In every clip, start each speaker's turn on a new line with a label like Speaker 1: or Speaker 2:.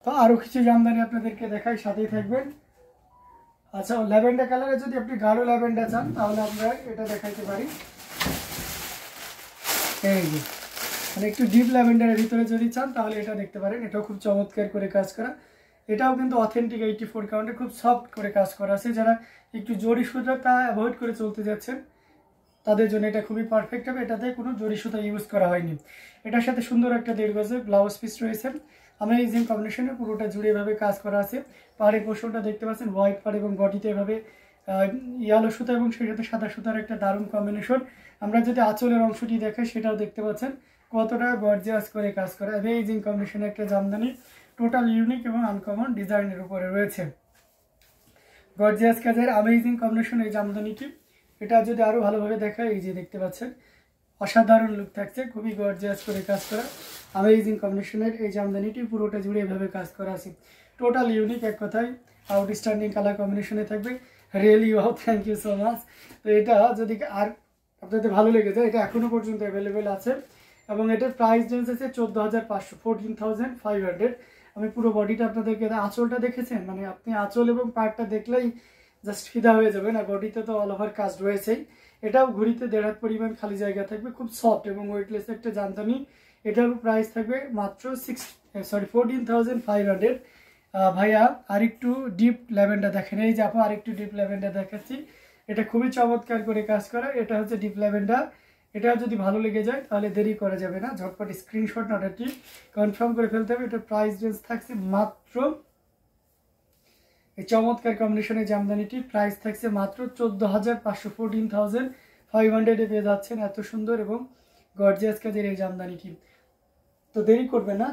Speaker 1: তো আরও কিছু জামদানি আপনাদেরকে দেখাই, সাথেই থাকবেন। আচ্ছা, ল্যাভেন্ডার কালারে যদি আপনি গাঢ় ল্যাভেন্ডার চান তাহলে আমরা এটা দেখাইতে পারি। এই যে মানে একটু ডিপ ল্যাভেন্ডারের ভিতরে যদি চান তাহলে এটা দেখতে পারেন। এটাও খুব চমৎকার করে কাজ করা, এটাও কিন্তু অথেন্টিক 84 কাউন্টে খুব সফট করে কাজ করা আছে। যারা একটু জরি সুতাটা অ্যাভয়েড করে চলতে যাচ্ছেন তাদের জন্য এটা খুবই পারফেক্ট হবে। এটাতে কোনো জরি সুতা ইউজ করা হয়নি। এটার সাথে সুন্দর একটা 1.5 গজের ব্লাউজ পিস রয়েছে। অ্যামেজিং কম্বিনেশনে পুরোটা জুড়ে এভাবে কাজ করা আছে। পাড়ের পোর্শনটা দেখতে পাচ্ছেন হোয়াইট পাড় এবং বডিতে এভাবে ইয়ালো সুতা এবং সেই সাথে সাদা সুতার একটা দারুণ কম্বিনেশন। আমরা যদি আঁচলের অংশটি দেখাই সেটাও দেখতে পাচ্ছেন কতটা গর্জিয়াস করে কাজ করা। অ্যামেজিং কম্বিনেশনের একটা জামদানি, টোটাল ইউনিক এবং আনকমন ডিজাইনের উপরে রয়েছে। গর্জিয়াস কাজের অ্যামেজিং কম্বিনেশন এই জামদানিটি। এটা যদি আরও ভালোভাবে দেখায়, এই যে দেখতে পাচ্ছেন অসাধারণ লুক থাকছে, খুবই গর্জিয়াস করে কাজ করা অ্যামেজিং কম্বিনেশনের এই জামদানিটি পুরোটা জুড়ে এভাবে কাজ করা আছে। টোটাল ইউনিক, এক কথায় আউটস্ট্যান্ডিং কালার কম্বিনেশনে থাকবে। Really wow, thank you so much. তো এটা যদি আর আপনাদের ভালো লেগে যায়, এটা এখনও পর্যন্ত অ্যাভেলেবেল আছে এবং এটার প্রাইস রেঞ্জ আছে 14,500, 14,500। আমি পুরো বডিটা আপনাদেরকে, আঁচলটা দেখেছেন, মানে আপনি আঁচল এবং পাড়টা দেখলেই জাস্ট ফিদা হয়ে যাবেন। আর বডিতে তো অল ওভার কাজ রয়েছেই। এটাও ঘুরিতে 1.5 হাত পরিমাণ খালি জায়গা থাকবে, খুব সফট এবং ওয়েটলেস একটা জামদানি। এটার প্রাইস থাকবে মাত্র 14,500। ভাইয়া আরেকটু ডিপ ল্যাভেন্ডার দেখেন, এই যে আপু আরেকটু ডিপ ল্যাভেন্ডার দেখাচ্ছি। এটা খুবই চমৎকার করে কাজ করা, এটা হচ্ছে ডিপ ল্যাভেন্ডার। এটা যদি ভালো লেগে যায় তাহলে দেরি করা যাবে না, ঝটপট স্ক্রিনশট অর্ডারটি কনফার্ম করে ফেলতে হবে। এটার প্রাইস রেঞ্জ থাকছে মাত্র, এই চমৎকার কম্বিনেশনের জামদানিটি প্রাইস থাকছে মাত্র 14,500, 14,500 পেয়ে যাচ্ছেন এত সুন্দর এবং গর্জিয়াস কাজের এই জামদানিটি। তো দেরি করবেন না,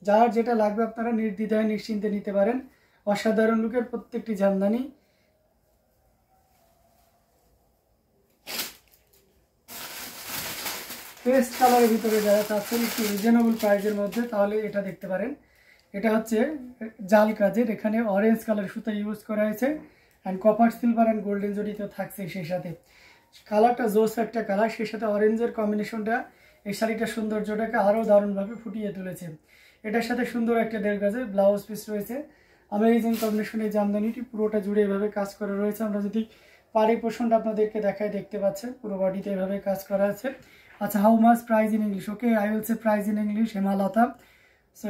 Speaker 1: যার যেটা লাগবে আপনারা নির্দ্বিধায় নিশ্চিন্তে নিতে পারেন। অসাধারণ লুকের প্রত্যেকটি জামদানি। পেস্ট কালারের ভিতরে যারা চাচ্ছেন একটু রিজনেবল প্রাইসের মধ্যে তাহলে এটা দেখতে পারেন। এটা হচ্ছে জাল কাজের, এখানে অরেঞ্জ কালার সুতা ইউজ করা হয়েছে and copper silver and golden জড়িত থাকছে। সেই সাথে কালারটা জোস একটা কালার, সেই সাথে অরেঞ্জের কম্বিনেশনটা এই শাড়িটার সৌন্দর্যটাকে আরও দারুণভাবে ফুটিয়ে তুলেছে। এটার সাথে সুন্দর একটা 1.5 গজের ব্লাউজ পিস রয়েছে। অ্যামেজিং কম্বিনেশনের জামদানিটি পুরোটা জুড়ে এভাবে কাজ করা রয়েছে। আমরা যদি পাড়ি পোর্শনটা আপনাদেরকে দেখায়, দেখতে পাচ্ছেন পুরো বডিতে এভাবে কাজ করা আছে। আচ্ছা, how much price in English? Okay, I will say price in English, Hemalata. So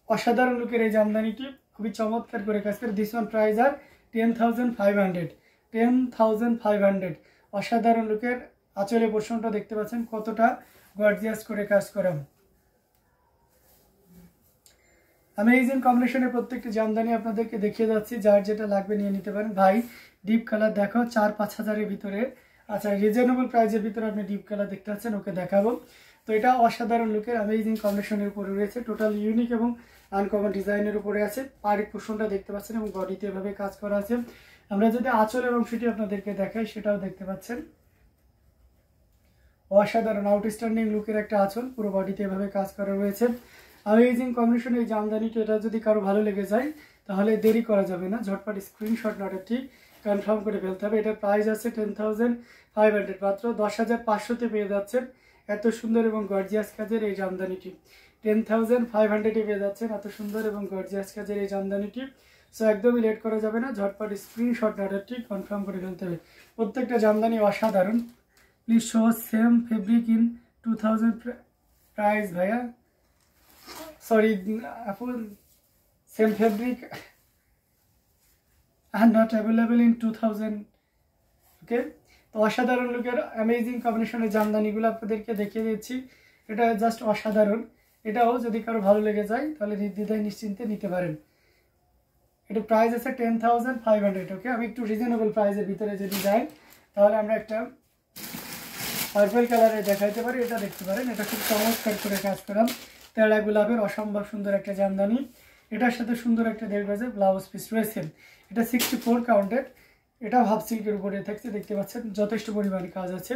Speaker 1: অসাধারণ লুকের এই জামদানিটি খুবই চমৎকার করে কাজ করে। This one price are 10,500, 10,500। অসাধারণ লুকের আঁচলের পোর্শনটা দেখতে পাচ্ছেন কতটা গর্জিয়াস করে কাজ করা। অ্যামেজিং কম্বিনেশনের প্রত্যেকটি জামদানি আপনাদেরকে দেখিয়ে যাচ্ছি, যার যেটা লাগবে নিয়ে নিতে পারেন। ভাই ডিপ কালার দেখো 4-5 হাজারের ভিতরে। আচ্ছা, রিজনেবল প্রাইসের ভিতরে আপনি ডিপ কালার দেখতে পাচ্ছেন, ওকে দেখাবো। তো এটা অসাধারণ লুকের অ্যামেজিং কম্বিনেশনের উপরে রয়েছে, টোটাল ইউনিক এবং আনকমন ডিজাইনের উপরে আছে। পাড়ির পোর্শনটা দেখতে পাচ্ছেন এবং বডিতে এভাবে কাজ করা আছে। আমরা যদি আঁচলের অংশটি আপনাদেরকে দেখাই সেটাও দেখতে পাচ্ছেন। অসাধারণ আউটস্ট্যান্ডিং লুকের একটা আঁচল, পুরো বডিতে এভাবে কাজ করা রয়েছে। অ্যামেজিং কম্বিনেশন এই জামদানিটা, এটা যদি কারো ভালো লেগে যায় তাহলে দেরি করা যাবে না, ঝটপট স্ক্রিনশট অর্ডারটি কনফার্ম করে ফেলতে হবে। এটার প্রাইস আছে 10,500, মাত্র 10,500-তে পেয়ে যাচ্ছেন এত সুন্দর এবং গর্জিয়াস কাজের এই জামদানিটি। 10,500-এ পেয়ে যাচ্ছেন এত সুন্দর এবং গর্জিয়াস কাজের এই জামদানিটি। সো একদমই লেট করা যাবে না, ঝটপট স্ক্রিনশট অর্ডারটি কনফার্ম করে ফেলতে হবে। প্রত্যেকটা জামদানি অসাধারণ। Please show same fabric in 2000 price. ভাইয়া সরি আপু, same fabric are not available in 2000। ওকে, তো অসাধারণ লুকের অ্যামেজিং কম্বিনেশনের জামদানিগুলো আপনাদেরকে দেখিয়ে দিচ্ছি। এটা জাস্ট অসাধারণ। এটাও যদি কারো ভালো লেগে যায় তাহলে নির্দ্বিধায় নিশ্চিন্তে নিতে পারেন। এটা প্রাইস আছে 10,500। ওকে, আমি একটু রিজনেবল প্রাইসের ভিতরে যদি যাই তাহলে আমরা একটা পার্পল কালারে দেখাইতে পারি। এটা দেখতে পারেন, এটা খুব চমৎকার করে কাজ করা তেড়া গোলাপের অসম্ভব সুন্দর একটা জামদানি। এটার সাথে সুন্দর একটা 1.5 গজের ব্লাউজ পিস রয়েছে। এটা 64 কাউন্টেড, এটা হাফ সিল্কের উপরে থাকছে, দেখতে পাচ্ছেন যথেষ্ট পরিমাণে কাজ আছে,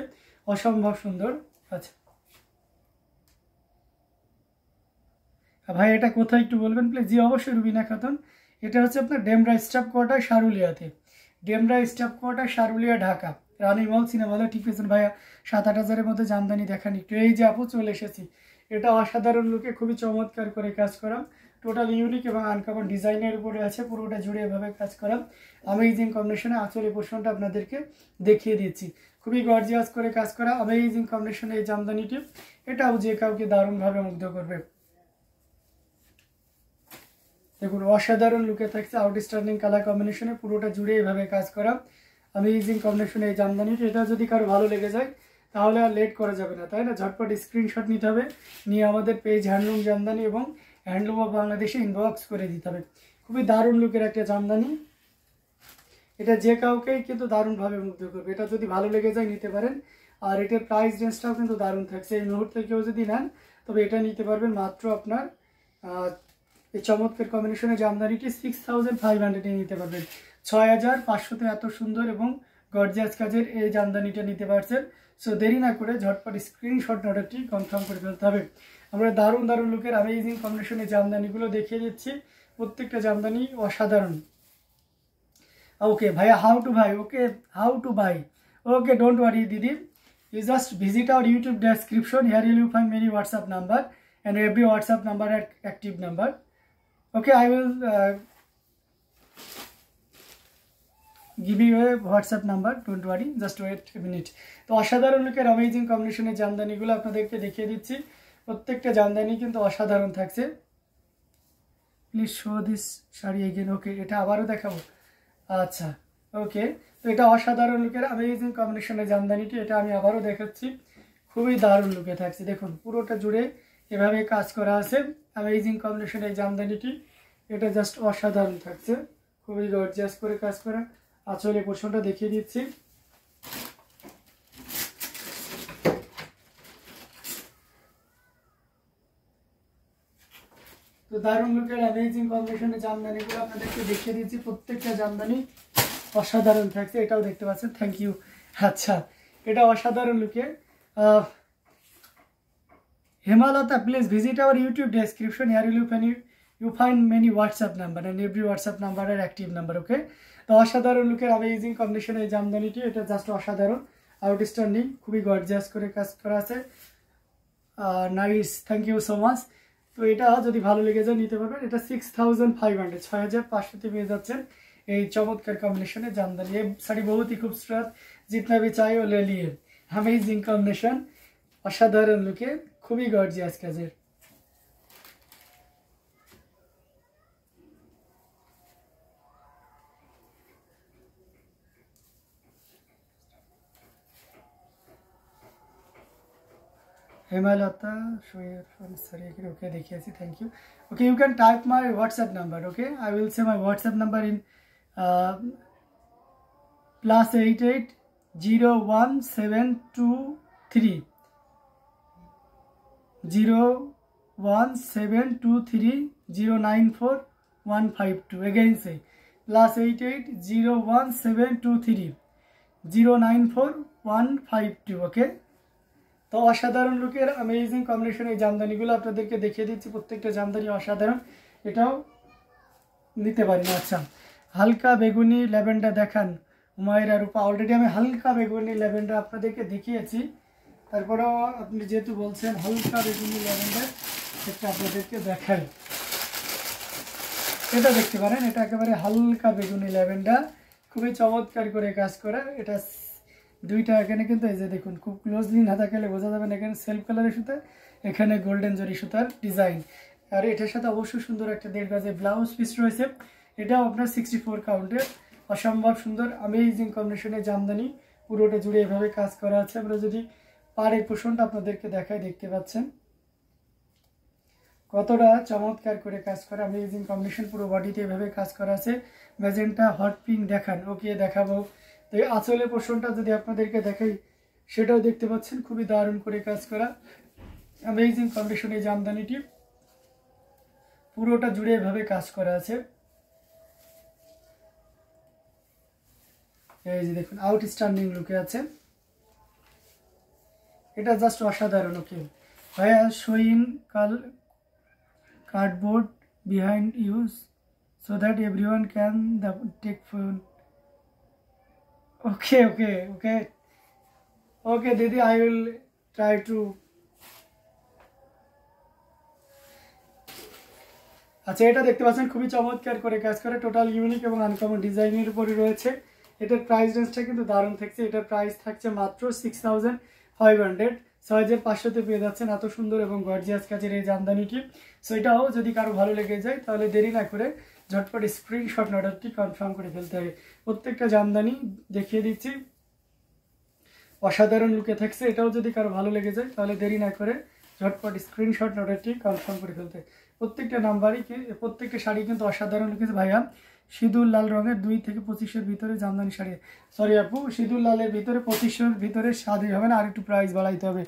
Speaker 1: অসম্ভব সুন্দর। আচ্ছা ভাই, এটা কোথায় একটু বলবেন প্লিজ? জি অবশ্যই, রুবিনা খাতুন। এটা হচ্ছে আপনার ডেমরা স্টাফ কোয়ার্টার সারুলিয়াতে, Demra staff quarter Sarulia, Dhaka, Rani mall cinema হলে। ঠিক পেয়েছেন ভাইয়া, 7-8 হাজারের মধ্যে জামদানি দেখান একটু। এই যে আপু চলে এসেছি, এটা অসাধারণ লুকে খুবই চমৎকার করে কাজ করা, টোটাল ইউনিক এবং আনকমন ডিজাইনের উপরে আছে, পুরোটা জুড়ে এভাবে কাজ করা অ্যামেজিং কম্বিনেশনে আঁচলের পোর্শনটা আপনাদেরকে দেখিয়ে দিচ্ছি। খুবই গর্জিয়াস করে কাজ করা অ্যামেজিং কম্বিনেশনে এই জামদানিটি, এটাও যে কাউকে দারুণভাবে মুগ্ধ করবে। দেখুন অসাধারণ লুকে থাকছে, আউটস্ট্যান্ডিং কালার কম্বিনেশনে পুরোটা জুড়ে এভাবে কাজ করা অ্যামেজিং কম্বিনেশনে এই জামদানিটি। এটা যদি কারো ভালো লেগে যায় তাহলে আর লেট করা যাবে না, তাই না? ঝটপট স্ক্রিনশট নিতে হবে, নিয়ে আমাদের পেজ হ্যান্ডলুম জামদানি এবং হ্যান্ডলুম অফ বাংলাদেশে ইনবক্স করে দিতে হবে। খুবই দারুণ লুকের একটা জামদানি, এটা যে কাউকেই কিন্তু দারুণভাবে মুগ্ধ করবে। এটা যদি ভালো লেগে যায় নিতে পারেন, আর এটার প্রাইস রেঞ্জটাও কিন্তু দারুণ থাকছে। এই মুহূর্তে কেউ যদি নেন তবে এটা নিতে পারবেন মাত্র আপনার এই চমৎকার কম্বিনেশনে জামদানিটি 6500 নিতে পারবেন। 6500-তে এত সুন্দর এবং গর্জিয়াস কাজের এই জামদানিটা নিতে পারছেন। সো দেরি না করে ঝটপট স্ক্রিনশট অর্ডারটি কনফার্ম করে ফেলতে হবে। আমরা দারুণ দারুণ লুকের অ্যামেজিং কম্বিনেশনের জামদানিগুলো দেখিয়ে দিচ্ছি, প্রত্যেকটা জামদানি অসাধারণ। ওকে ভাইয়া, হাউ টু ভাই? Okay, how to buy? Okay, don't worry দিদি, you just visit our YouTube description. Here you will find many WhatsApp number and every WhatsApp number at active number. Okay, I will give you a WhatsApp number, don't worry, just wait a minute. তো অসাধারণ লুকের amazing কম্বিনেশনের জামদানিগুলো আপনাদেরকে দেখিয়ে দিচ্ছি, প্রত্যেকটা জামদানি কিন্তু অসাধারণ থাকছে। Please show this sari again. Okay, এটা আবারও দেখাবো? আচ্ছা, ওকে। তো এটা অসাধারণ লুকের অ্যামেজিং কম্বিনেশনের জামদানিটি, এটা আমি আবারও দেখাচ্ছি, খুবই দারুণ লুকে থাকছে। দেখুন পুরোটা জুড়ে এভাবে কাজ করা আছে অ্যামেজিং কম্বিনেশনের জামদানিটি, এটা জাস্ট অসাধারণ থাকছে, খুবই গর্জিয়াস করে কাজ করা। আঁচলের পোর্শনটা দেখিয়ে দিচ্ছি, তো দারুণ লুকের অ্যামেজিং কম্বিনেশনের জামদানিগুলো আপনাদেরকে দেখিয়ে দিচ্ছি, প্রত্যেকটা জামদানি অসাধারণ থাকছে। এটাও দেখতে পাচ্ছেন, থ্যাংক ইউ। আচ্ছা, এটা অসাধারণ লুকে। Hemalata, please visit our YouTube description, here you find many WhatsApp number and every WhatsApp number are active number. ওকে, তো অসাধারণ লুকের অ্যামেজিং কম্বিনেশন এই জামদানিটি, এটা জাস্ট অসাধারণ, আউটস্ট্যান্ডিং, খুবই গর্জিয়াস করে কাজ করা আছে। Nice, thank you so much. তো এটা যদি ভালো লেগে যায় নিতে পারবেন। এটা 6500, 6500 পেয়ে যাচ্ছেন এই চমৎকার কম্বিনেশনে জামদানি। ये साड़ी बहुत ही खूबसूरत, जितना भी चाहे वो ले लिए। अमेजिंग कॉम्बिनेशन, অসাধারণ লুকে, খুবই গর্জিয়াস কাজের। হেমালতা, সরি, ওকে দেখিয়েছি, thank you. Okay, you can type my WhatsApp number. Okay, I will say my WhatsApp number in +88 01723 01723 again say +88 01723 094 okay. তো অসাধারণ লুকের অ্যামেজিং কম্বিনেশন এই জামদানিগুলো আপনাদেরকে দেখিয়ে দিচ্ছি, প্রত্যেকটা জামদানি অসাধারণ, এটাও নিতে পারি না। আচ্ছা, হালকা বেগুনি ল্যাভেন্ডার দেখান হুমায়রা রূপা। অলরেডি আমি হালকা বেগুনি ল্যাভেন্ডার আপনাদেরকে দেখিয়েছি, তারপরেও আপনি যেহেতু বলছেন হালকা বেগুনি ল্যাভেন্ডার, সেটা আপনাদেরকে দেখাই। এটা দেখতে পারেন, এটা একেবারে হালকা বেগুনি ল্যাভেন্ডার, খুবই চমৎকার করে কাজ করা। এটা দুইটা এখানে কিন্তু এই যে দেখুন, খুব ক্লোজলি না দেখালে বোঝা যাবে না, এখানে সেলফ কালারের সুতা, এখানে গোল্ডেন জরি সুতার ডিজাইন। আর এটার সাথে অবশ্যই সুন্দর একটা 1.5 গজের ব্লাউজ পিস রয়েছে, এটাও আপনার 64 কাউন্টের, অসম্ভব সুন্দর অ্যামেজিং কম্বিনেশনের জামদানি, পুরোটা জুড়ে এভাবে কাজ করা আছে। আমরা যদি পাড়ের পোর্শনটা আপনাদেরকে দেখাই, দেখতে পাচ্ছেন কতটা চমৎকার করে কাজ করা অ্যামেজিং কম্বিনেশন, পুরো বডিতে এভাবে কাজ করা আছে। ম্যাজেন্টা হট পিঙ্ক দেখান। ওকে, দেখাবো। তো এই আঁচলের পোর্শনটা যদি আপনাদেরকে দেখাই, সেটাও দেখতে পাচ্ছেন, খুবই দারুণ করে কাজ করা অ্যামেজিং কম্বিনেশন এই জামদানিটি, পুরোটা জুড়ে এভাবে কাজ করা আছে। এই যে দেখুন, আউটস্ট্যান্ডিং লুকে আছে, এটা জাস্ট অসাধারণ। ওকে ভাইয়া, showing cardboard behind you so that everyone can take phone. Okay Didi, I will try to আচ্ছা, এটা দেখতে পাচ্ছেন খুবই চমৎকার করে কাজ করে, টোটাল ইউনিক এবং আনকমন ডিজাইনের উপরে রয়েছে। এটার প্রাইস রেঞ্জটা কিন্তু দারুণ থাকছে। এটার প্রাইস থাকছে মাত্র 6500, 6500-তে পেয়ে যাচ্ছেন এত সুন্দর এবং গর্জিয়াস কাজের এই জামদানিটি। সো এটাও যদি কারো ভালো লেগে যায় তাহলে দেরি না করে ঝটপট স্ক্রিনশট অর্ডারটি কনফার্ম করে ফেলতে হবে। প্রত্যেকটা জামদানি দেখিয়ে দিচ্ছি, অসাধারণ লুকে থাকছে। এটাও যদি কারো ভালো লেগে যায় তাহলে দেরি না করে ঝটপট স্ক্রিনশট অর্ডারটি কনফার্ম করে ফেলতে। প্রত্যেকটা নাম্বারই প্রত্যেকটা শাড়ি কিন্তু অসাধারণ লুকেছে ভাইয়া। সিঁদুর লাল রঙের 2 থেকে 2500 ভিতরে জামদানি শাড়ি, সরি আপু, সিঁদুর লালের ভিতরে 2500 ভিতরে শাড়ি হবে না, আর একটু প্রাইস বাড়াইতে হবে।